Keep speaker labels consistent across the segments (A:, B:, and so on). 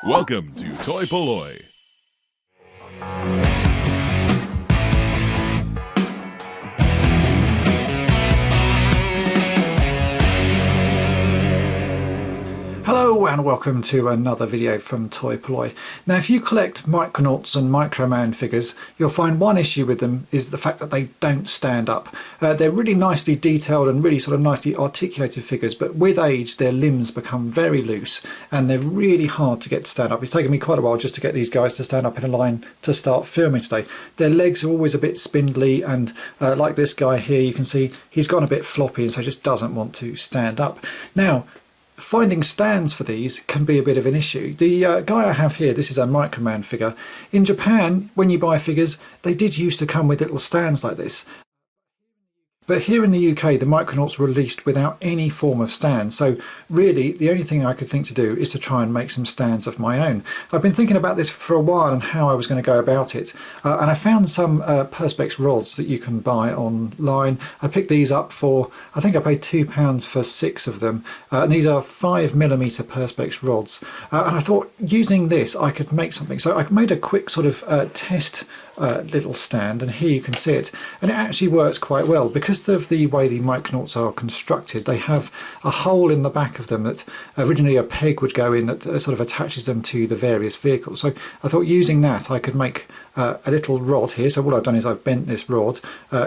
A: Welcome to toy-polloi.
B: Hello and welcome to another video from toy-polloi. Now if you collect Micronauts and Microman figures, you'll find one issue with them is the fact that they don't stand up. They're really nicely detailed and really sort of nicely articulated figures, but with age their limbs become very loose and they're really hard to get to stand up. It's taken me quite a while just to get these guys to stand up in a line to start filming today. Their legs are always a bit spindly and like this guy here, you can see he's gone a bit floppy and so just doesn't want to stand up. Now finding stands for these can be a bit of an issue. The guy I have here, this is a Microman figure. In Japan, when you buy figures, they did used to come with little stands like this. But here in the UK, the Micronauts were released without any form of stand. So really, the only thing I could think to do is to try and make some stands of my own. I've been thinking about this for a while and how I was going to go about it. And I found some Perspex rods that you can buy online. I picked these up for, I think I paid £2 for 6 of them. And these are 5mm Perspex rods. And I thought using this, I could make something. So I made a quick sort of test little stand, and here you can see it, and it actually works quite well because of the way the Micronauts are constructed. They have a hole in the back of them that originally a peg would go in that sort of attaches them to the various vehicles. So I thought using that I could make a little rod here. So what I've done is I've bent this rod,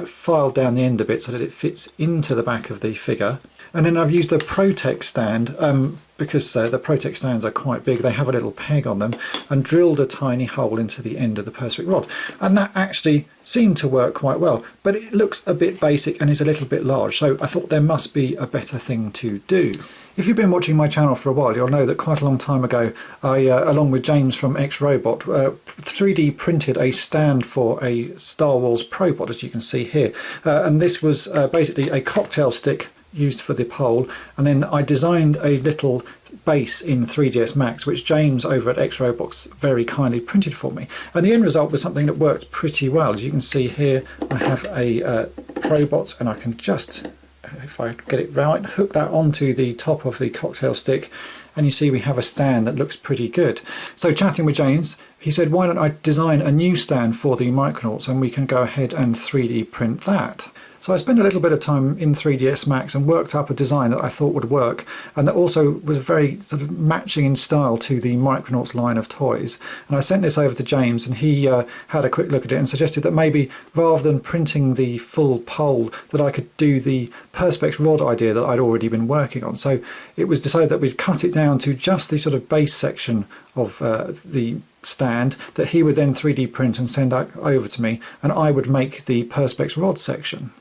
B: filed down the end of it so that it fits into the back of the figure, and then I've used a Protex stand because the Protex stands are quite big. They have a little peg on them, and drilled a tiny hole into the end of the Perspex rod, and that actually seemed to work quite well, but it looks a bit basic and is a little bit large, so I thought there must be a better thing to do. If you've been watching my channel for a while, you'll know that quite a long time ago I, along with James from X-Robot, 3D printed a stand for a Star Wars Probot, as you can see here, and this was basically a cocktail stick used for the pole, and then I designed a little base in 3ds Max which James over at X-Robots very kindly printed for me, and the end result was something that worked pretty well. As you can see here, I have a Probot, and I can just, if I get it right, hook that onto the top of the cocktail stick, and you see we have a stand that looks pretty good. So chatting with James, he said why don't I design a new stand for the Micronauts and we can go ahead and 3D print that. So I spent a little bit of time in 3ds Max and worked up a design that I thought would work, and that also was very sort of matching in style to the Micronauts line of toys. And I sent this over to James, and he had a quick look at it and suggested that maybe rather than printing the full pole, that I could do the Perspex rod idea that I'd already been working on. So it was decided that we'd cut it down to just the sort of base section of the stand that he would then 3D print and send over to me, and I would make the Perspex rod section.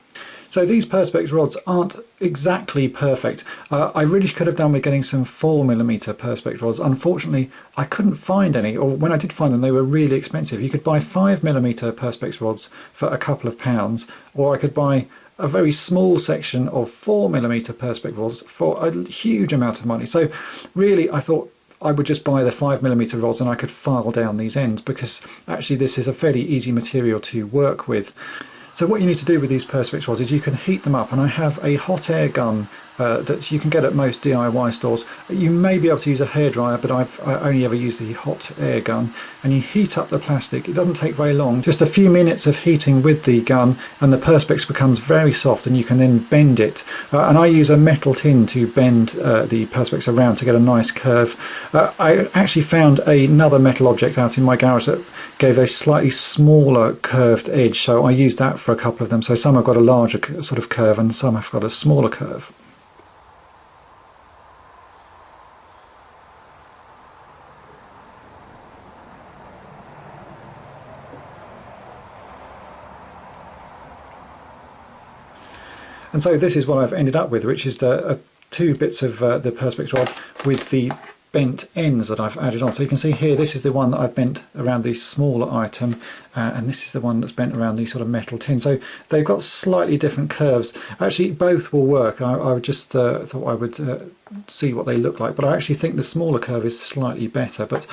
B: So these Perspex rods aren't exactly perfect. I really could have done with getting some 4mm Perspex rods. Unfortunately, I couldn't find any, or when I did find them, they were really expensive. You could buy 5mm Perspex rods for a couple of pounds, or I could buy a very small section of 4mm Perspex rods for a huge amount of money. So really, I thought I would just buy the 5mm rods and I could file down these ends, because actually this is a fairly easy material to work with. So what you need to do with these Perspex rods is you can heat them up, and I have a hot air gun that you can get at most DIY stores. You may be able to use a hairdryer, but I only ever use the hot air gun, and you heat up the plastic. It doesn't take very long, just a few minutes of heating with the gun, and the Perspex becomes very soft, and you can then bend it. And I use a metal tin to bend the Perspex around to get a nice curve. I actually found another metal object out in my garage that gave a slightly smaller curved edge, so I used that for a couple of them. So some have got a larger sort of curve and some have got a smaller curve. And so this is what I've ended up with, which is the 2 bits of the Perspex rod with the bent ends that I've added on. So you can see here, this is the one that I've bent around the smaller item, and this is the one that's bent around the sort of metal tin. So they've got slightly different curves. Actually, both will work. I just thought I would see what they look like, but I actually think the smaller curve is slightly better, but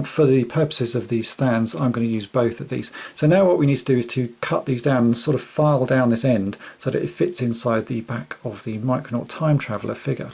B: for the purposes of these stands I'm going to use both of these. So now what we need to do is to cut these down and sort of file down this end so that it fits inside the back of the Micronaut Time Traveler figure.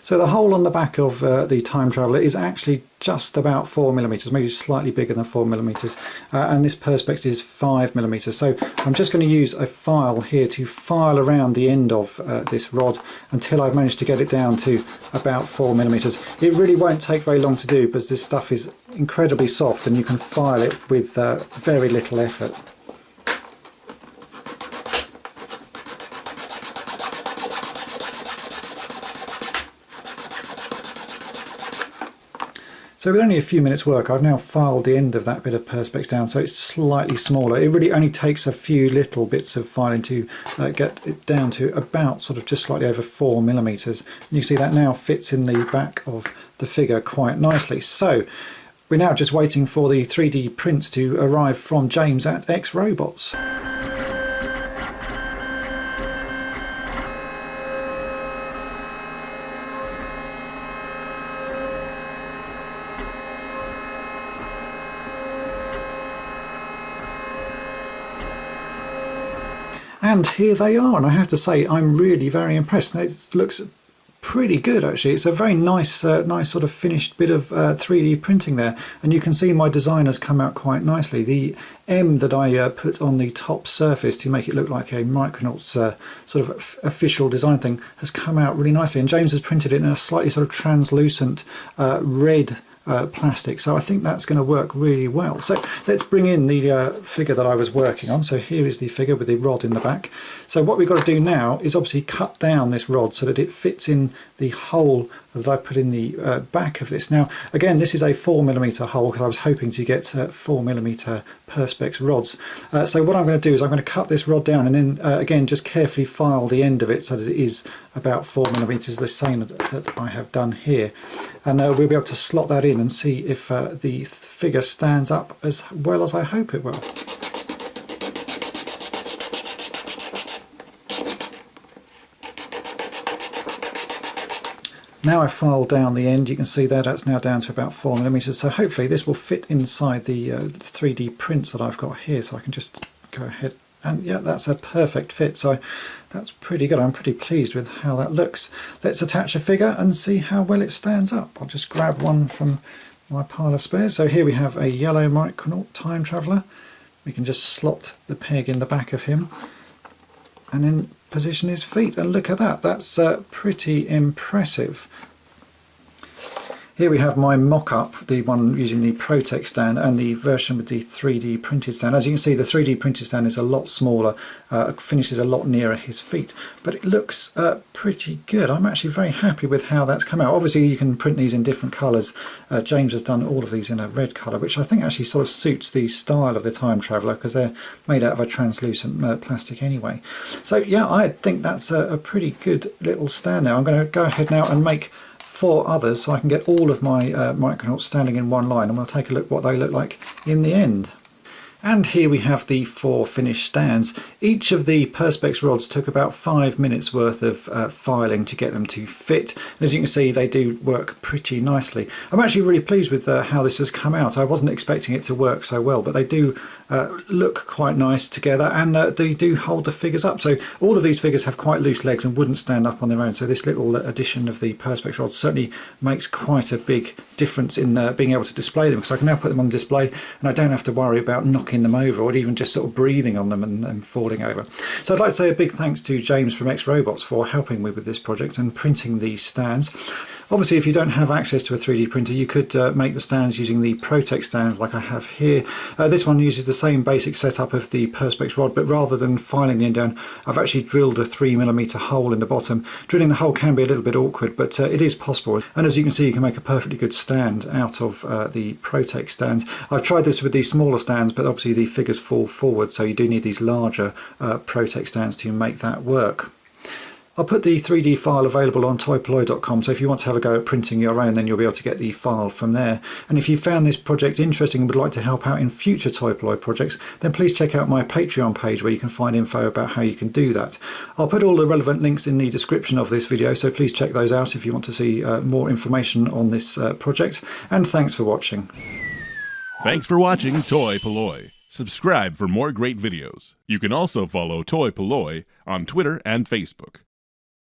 B: So the hole on the back of the Time Traveller is actually just about 4mm, maybe slightly bigger than 4mm, and this Perspex is 5mm. So I'm just going to use a file here to file around the end of this rod until I've managed to get it down to about 4mm. It really won't take very long to do because this stuff is incredibly soft and you can file it with very little effort. So with only a few minutes work, I've now filed the end of that bit of Perspex down so it's slightly smaller. It really only takes a few little bits of filing to get it down to about sort of just slightly over 4mm. You can see that now fits in the back of the figure quite nicely. So we're now just waiting for the 3D prints to arrive from James at X Robots. And here they are, and I have to say I'm really very impressed. It looks pretty good actually. It's a very nice nice sort of finished bit of 3D printing there, and you can see my design has come out quite nicely. The M that I put on the top surface to make it look like a Micronauts sort of official design thing has come out really nicely, and James has printed it in a slightly sort of translucent red plastic, so I think that's going to work really well. So let's bring in the figure that I was working on. So here is the figure with the rod in the back. So what we've got to do now is obviously cut down this rod so that it fits in the hole that I put in the back of this. Now again, this is a 4mm hole because I was hoping to get 4mm Perspex rods. So what I'm going to do is I'm going to cut this rod down and then again just carefully file the end of it so that it is about 4mm, the same that I have done here, and we'll be able to slot that in and see if the figure stands up as well as I hope it will. Now I've filed down the end, you can see there that's now down to about 4mm, so hopefully this will fit inside the 3D prints that I've got here, so I can just go ahead and yeah, that's a perfect fit, so that's pretty good. I'm pretty pleased with how that looks. Let's attach a figure and see how well it stands up. I'll just grab one from my pile of spares. So here we have a yellow Micronaut Time Traveler. We can just slot the peg in the back of him and then position his feet, and look at that, that's pretty impressive. Here we have my mock-up, the one using the Protect stand and the version with the 3D printed stand. As you can see, the 3D printed stand is a lot smaller, finishes a lot nearer his feet, but it looks pretty good. I'm actually very happy with how that's come out. Obviously you can print these in different colours. James has done all of these in a red colour, which I think actually sort of suits the style of the Time Traveller because they're made out of a translucent plastic anyway. So yeah, I think that's a pretty good little stand there. I'm going to go ahead now and make 4 others so I can get all of my Micronauts standing in one line, and we'll take a look what they look like in the end. And here we have the 4 finished stands. Each of the Perspex rods took about 5 minutes worth of filing to get them to fit. As you can see, they do work pretty nicely. I'm actually really pleased with how this has come out. I wasn't expecting it to work so well, but they do look quite nice together, and they do hold the figures up. So all of these figures have quite loose legs and wouldn't stand up on their own, so this little addition of the Perspex rods certainly makes quite a big difference in being able to display them, because I can now put them on display and I don't have to worry about knocking them over or even just sort of breathing on them and falling over. So I'd like to say a big thanks to James from X Robots for helping me with this project and printing these stands. Obviously, if you don't have access to a 3D printer, you could make the stands using the Protect stand like I have here. This one uses the same basic setup of the Perspex rod, but rather than filing the end down, I've actually drilled a 3mm hole in the bottom. Drilling the hole can be a little bit awkward, but it is possible. And as you can see, you can make a perfectly good stand out of the Protect stands. I've tried this with these smaller stands, but obviously the figures fall forward, so you do need these larger Protect stands to make that work. I'll put the 3D file available on toy-polloi.com, so if you want to have a go at printing your own, then you'll be able to get the file from there. And if you found this project interesting and would like to help out in future toy-polloi projects, then please check out my Patreon page where you can find info about how you can do that. I'll put all the relevant links in the description of this video, so please check those out if you want to see more information on this project. And thanks for watching.
A: Thanks for watching toy-polloi. Subscribe for more great videos. You can also follow toy-polloi on Twitter and Facebook.